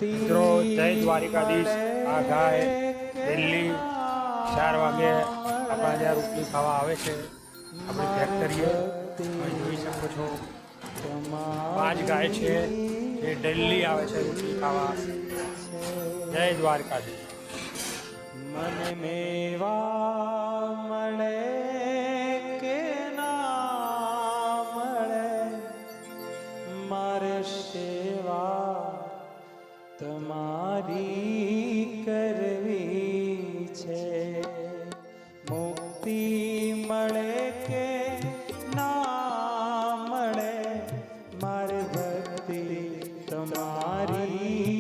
મિત્રો જય દ્વારિકાધીશ। આ ગાય દિલ્હી 4 વાગે આપણા ત્યાં રોટલી ખાવા આવે છે આપણી ફેક્ટરીએ। તમે જોઈ શકો છો 5 ગાય છે જે દિલ્હી આવે છે રોટલી ખાવા। જય દ્વારકાધીશ। મને મેવા મળે કે ના મળે, મારે સેવા તમારી કરવી છે। મુક્તિ મળે કે ના મળે, મારે ભક્તિ તમારી